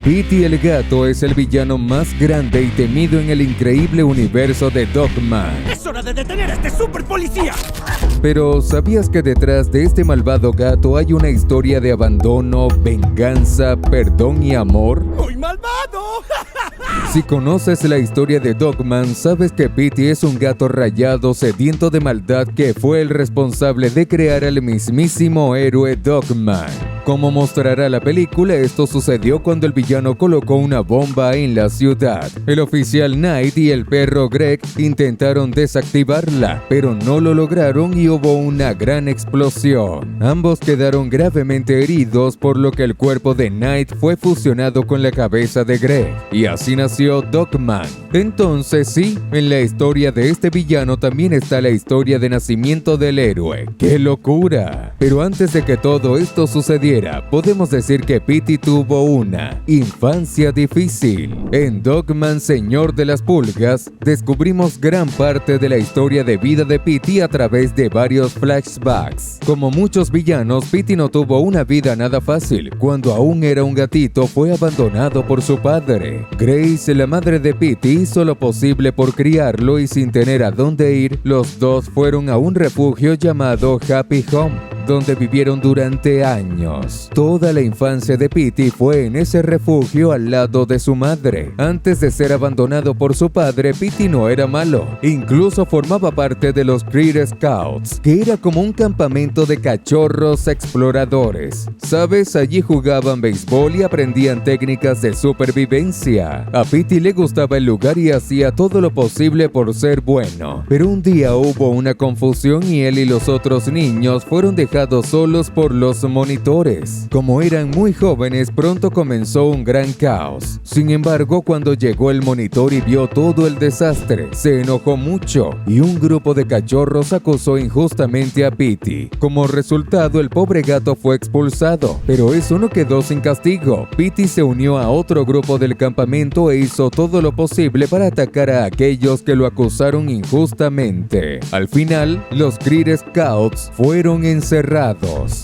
Petey el gato es el villano más grande y temido en el increíble universo de Dogman. ¡Es hora de detener a este super policía! Pero ¿sabías que detrás de este malvado gato hay una historia de abandono, venganza, perdón y amor? ¡Muy malvado! Si conoces la historia de Dogman, sabes que Petey es un gato rayado sediento de maldad que fue el responsable de crear al mismísimo héroe Dogman. Como mostrará la película, esto sucedió cuando el villano colocó una bomba en la ciudad. El oficial Knight y el perro Greg intentaron desactivarla, pero no lo lograron y hubo una gran explosión. Ambos quedaron gravemente heridos, por lo que el cuerpo de Knight fue fusionado con la cabeza de Greg, y así nació Dogman. Entonces sí, en la historia de este villano también está la historia de nacimiento del héroe. ¡Qué locura! Pero antes de que todo esto sucediera, podemos decir que Petey tuvo una infancia difícil. En Dogman, Señor de las Pulgas, descubrimos gran parte de la historia de vida de Petey a través de varios flashbacks. Como muchos villanos, Petey no tuvo una vida nada fácil. Cuando aún era un gatito, fue abandonado por su padre. Grace, la madre de Petey, hizo lo posible por criarlo y sin tener a dónde ir, los dos fueron a un refugio llamado Happy Home, donde vivieron durante años. Toda la infancia de Petey fue en ese refugio al lado de su madre. Antes de ser abandonado por su padre, Petey no era malo. Incluso formaba parte de los Critter Scouts, que era como un campamento de cachorros exploradores. ¿Sabes? Allí jugaban béisbol y aprendían técnicas de supervivencia. A Petey le gustaba el lugar y hacía todo lo posible por ser bueno. Pero un día hubo una confusión y él y los otros niños fueron dejados solos por los monitores. Como eran muy jóvenes, pronto comenzó un gran caos. Sin embargo, cuando llegó el monitor y vio todo el desastre, se enojó mucho y un grupo de cachorros acusó injustamente a Petey. Como resultado, el pobre gato fue expulsado, pero eso no quedó sin castigo. Petey se unió a otro grupo del campamento e hizo todo lo posible para atacar a aquellos que lo acusaron injustamente. Al final, los Critter Scouts fueron encerrados.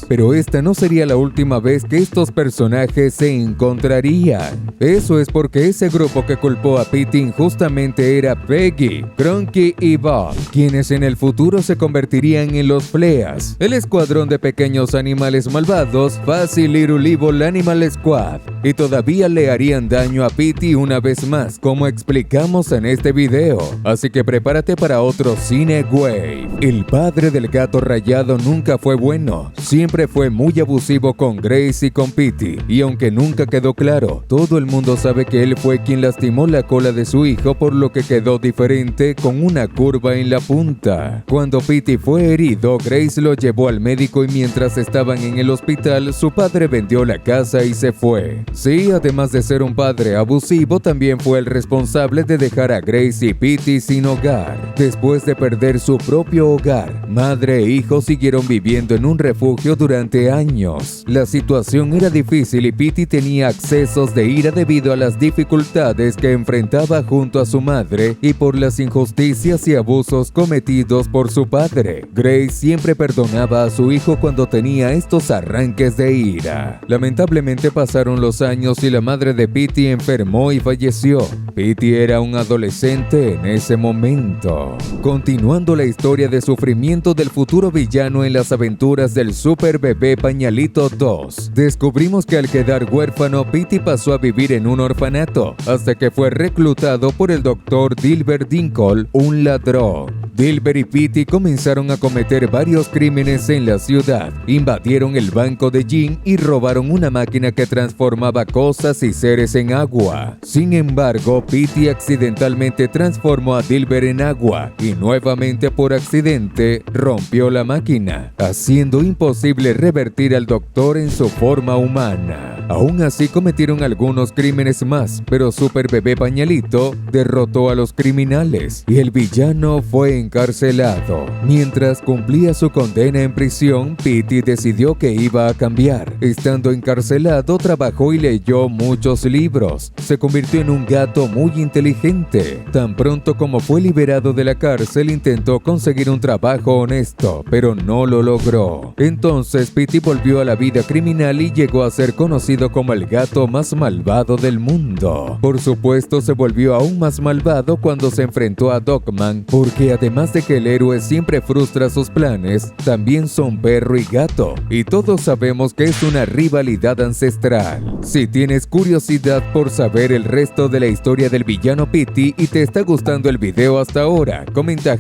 Pero esta no sería la última vez que estos personajes se encontrarían. Eso es porque ese grupo que culpó a Petey injustamente era Peggy, Cronky y Bob, quienes en el futuro se convertirían en los Fleas, el escuadrón de pequeños animales malvados, Fuzzy Little Evil Animal Squad, y todavía le harían daño a Petey una vez más, como explicamos en este video. Así que prepárate para otro Cine Wave. El padre del gato rayado nunca fue bueno, siempre fue muy abusivo con Grace y con Petey, y aunque nunca quedó claro, todo el mundo sabe que él fue quien lastimó la cola de su hijo, por lo que quedó diferente con una curva en la punta. Cuando Petey fue herido, Grace lo llevó al médico y mientras estaban en el hospital, su padre vendió la casa y se fue. Sí, además de ser un padre abusivo, también fue el responsable de dejar a Grace y Petey sin hogar. Después de perder su propio hogar, madre e hijo siguieron viviendo en un refugio durante años. La situación era difícil y Petey tenía accesos de ira debido a las dificultades que enfrentaba junto a su madre y por las injusticias y abusos cometidos por su padre. Grace siempre perdonaba a su hijo cuando tenía estos arranques de ira. Lamentablemente pasaron los años y la madre de Petey enfermó y falleció. Petey era un adolescente en ese momento. Continuando la historia de sufrimiento del futuro villano en las aventuras del Super Bebé Pañalito 2, descubrimos que al quedar huérfano, Petey pasó a vivir en un orfanato, hasta que fue reclutado por el Dr. Dilbert Dinkle, un ladrón. Dilbert y Petey comenzaron a cometer varios crímenes en la ciudad. Invadieron el banco de Jean y robaron una máquina que transformaba cosas y seres en agua. Sin embargo, Petey accidentalmente transformó a Dilbert en agua y nuevamente por accidente rompió la máquina, haciendo imposible revertir al doctor en su forma humana. Aún así cometieron algunos crímenes más, pero Super Bebé Pañalito derrotó a los criminales y el villano fue encarcelado. Mientras cumplía su condena en prisión, Petey decidió que iba a cambiar. Estando encarcelado, trabajó y leyó muchos libros. Se convirtió en un gato muy inteligente. Tan pronto como fue liberado de la cárcel, intentó conseguir un trabajo honesto, pero no lo logró. pasó. Entonces Petey volvió a la vida criminal y llegó a ser conocido como el gato más malvado del mundo. Por supuesto, se volvió aún más malvado cuando se enfrentó a Dogman, porque además de que el héroe siempre frustra sus planes, también son perro y gato, y todos sabemos que es una rivalidad ancestral. Si tienes curiosidad por saber el resto de la historia del villano Petey y te está gustando el video hasta ahora, comenta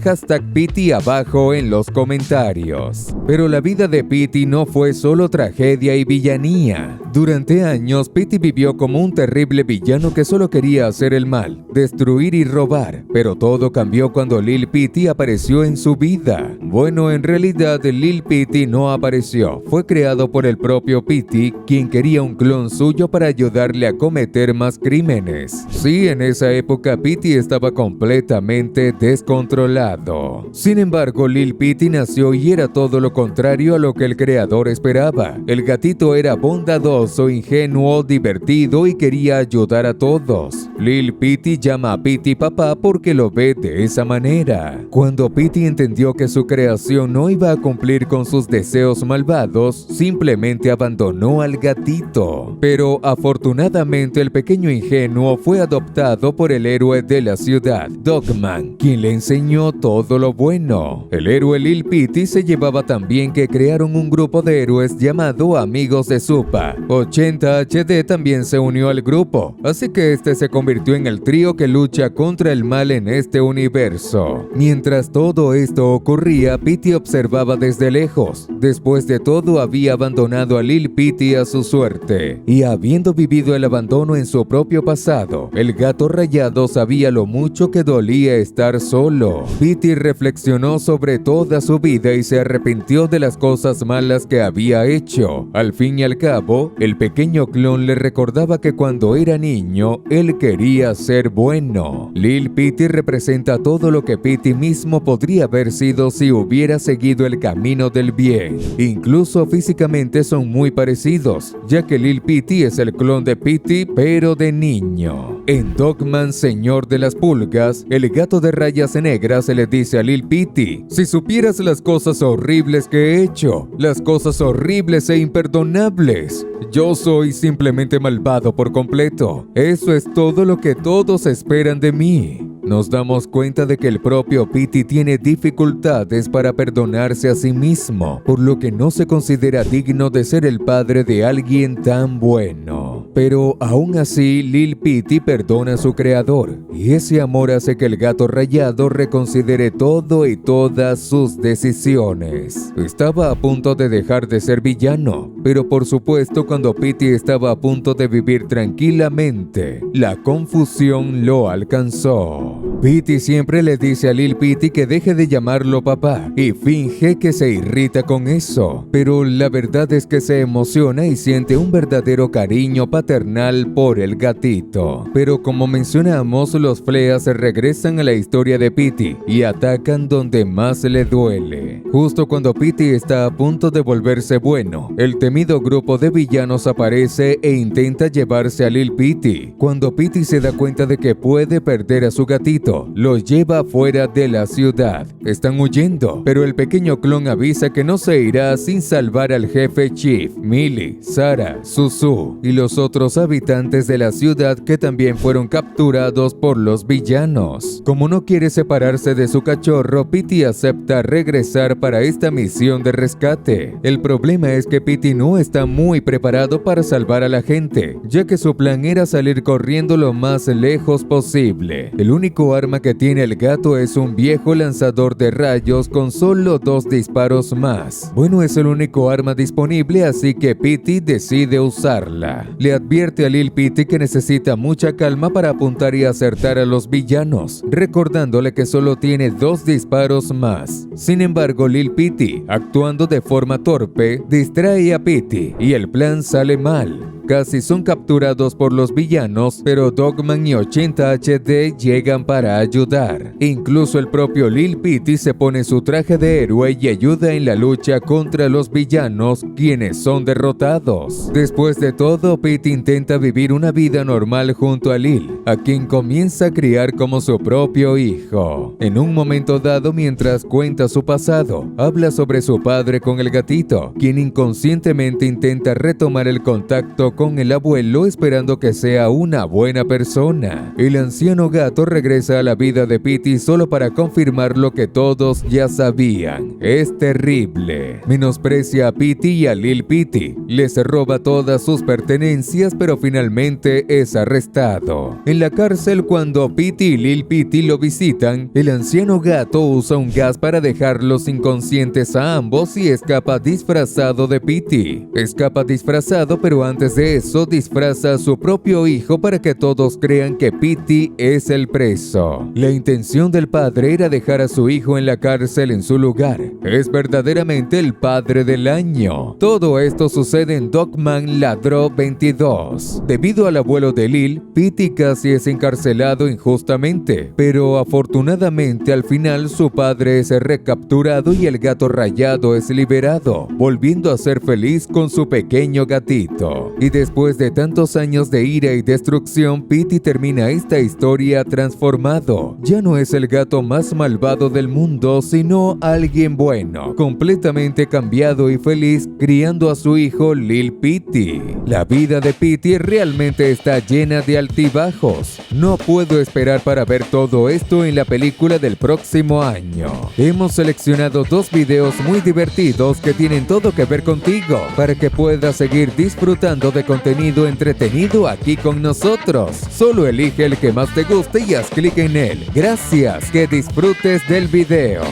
#Petey abajo en los comentarios. Pero la vida de Petey no fue solo tragedia y villanía. Durante años, Petey vivió como un terrible villano que solo quería hacer el mal, destruir y robar, pero todo cambió cuando Lil Petey apareció en su vida. Bueno, en realidad Lil Petey no apareció, fue creado por el propio Petey, quien quería un clon suyo para ayudarle a cometer más crímenes. Sí, en esa época Petey estaba completamente descontrolado. Sin embargo, Lil Petey nació y era todo lo contrario a lo que el creador esperaba. El gatito era bondadoso, ingenuo, divertido y quería ayudar a todos. Lil Petey llama a Petey papá porque lo ve de esa manera. Cuando Petey entendió que su creación no iba a cumplir con sus deseos malvados, simplemente abandonó al gatito. Pero afortunadamente el pequeño ingenuo fue adoptado por el héroe de la ciudad, Dogman, quien le enseñó todo lo bueno. El héroe Lil Petey se llevaba tan bien que crearon un grupo de héroes llamado Amigos de Supa. 80 HD también se unió al grupo, así que este se convirtió en el trío que lucha contra el mal en este universo. Mientras todo esto ocurría, Petey observaba desde lejos. Después de todo, había abandonado a Lil Petey a su suerte. Y habiendo vivido el abandono en su propio pasado, el gato rayado sabía lo mucho que dolía estar solo. Petey reflexionó sobre toda su vida y se arrepintió de las cosas malas que había hecho. Al fin y al cabo, el pequeño clon le recordaba que cuando era niño, él quería ser bueno. Lil Petey representa todo lo que Petey mismo podría haber sido si hubiera seguido el camino del bien. Incluso físicamente son muy parecidos, ya que Lil Petey es el clon de Petey, pero de niño. En Dogman, Señor de las Pulgas, el gato de rayas negras se le dice a Lil Petey: si supieras las cosas horribles que he hecho, las cosas horribles e imperdonables, yo soy simplemente malvado por completo. Eso es todo lo que todos esperan de mí. Nos damos cuenta de que el propio Petey tiene dificultades para perdonarse a sí mismo, por lo que no se considera digno de ser el padre de alguien tan bueno. Pero aún así, Lil Petey perdona a su creador, y ese amor hace que el gato rayado reconsidere todo y todas sus decisiones. Estaba a punto de dejar de ser villano, pero por supuesto cuando Petey estaba a punto de vivir tranquilamente, la confusión lo alcanzó. Petey siempre le dice a Lil Petey que deje de llamarlo papá y finge que se irrita con eso, pero la verdad es que se emociona y siente un verdadero cariño paternal por el gatito. Pero como mencionamos, los Fleas regresan a la historia de Petey y atacan donde más le duele. Justo cuando Petey está a punto de volverse bueno, el temido grupo de villanos aparece e intenta llevarse a Lil Petey. Cuando Petey se da cuenta de que puede perder a su gatito, lo lleva fuera de la ciudad. Están huyendo, pero el pequeño clon avisa que no se irá sin salvar al jefe Chief, Millie, Sarah, Suzu y los otros habitantes de la ciudad que también fueron capturados por los villanos. Como no quiere separarse de su cachorro, Petey acepta regresar para esta misión de rescate. El problema es que Petey no está muy preparado para salvar a la gente, ya que su plan era salir corriendo lo más lejos posible. El único arma que tiene el gato es un viejo lanzador de rayos con solo 2 disparos más. Bueno, es el único arma disponible, así que Petey decide usarla. Le advierte a Lil Petey que necesita mucha calma para apuntar y acertar a los villanos, recordándole que solo tiene 2 disparos más. Sin embargo, Lil Petey, actuando de forma torpe, distrae a Petey y el plan sale mal. casi son capturados por los villanos, pero Dogman y 80 HD llegan para ayudar. Incluso el propio Lil Petty se pone su traje de héroe y ayuda en la lucha contra los villanos, quienes son derrotados. Después de todo, Petty intenta vivir una vida normal junto a Lil, a quien comienza a criar como su propio hijo. En un momento dado, mientras cuenta su pasado, habla sobre su padre con el gatito, quien inconscientemente intenta retomar el contacto con el abuelo esperando que sea una buena persona. El anciano gato regresa a la vida de Petty solo para confirmar lo que todos ya sabían. Es terrible. Menosprecia a Petty y a Lil Petty, les roba todas sus pertenencias, pero finalmente es arrestado. En la cárcel, cuando Petty y Lil Petty lo visitan, el anciano gato usa un gas para dejarlos inconscientes a ambos y escapa disfrazado de Petty. Escapa disfrazado, pero antes de eso disfraza a su propio hijo para que todos crean que Petty es el preso. La intención del padre era dejar a su hijo en la cárcel en su lugar. Es verdaderamente el padre del año. Todo esto sucede en Dogman Ladró 22. Debido al abuelo de Lil, Petty casi es encarcelado injustamente, pero afortunadamente al final su padre es recapturado y el gato rayado es liberado, volviendo a ser feliz con su pequeño gatito. Y después de tantos años de ira y destrucción, Petty termina esta historia transformado. Ya no es el gato más malvado del mundo, sino alguien bueno, completamente cambiado y feliz, criando a su hijo Lil Petty. La vida de Petty realmente está llena de altibajos. No puedo esperar para ver todo esto en la película del próximo año. Hemos seleccionado 2 videos muy divertidos que tienen todo que ver contigo, para que puedas seguir disfrutando de contenido entretenido aquí con nosotros. Solo elige el que más te guste y haz clic en él. Gracias, que disfrutes del video.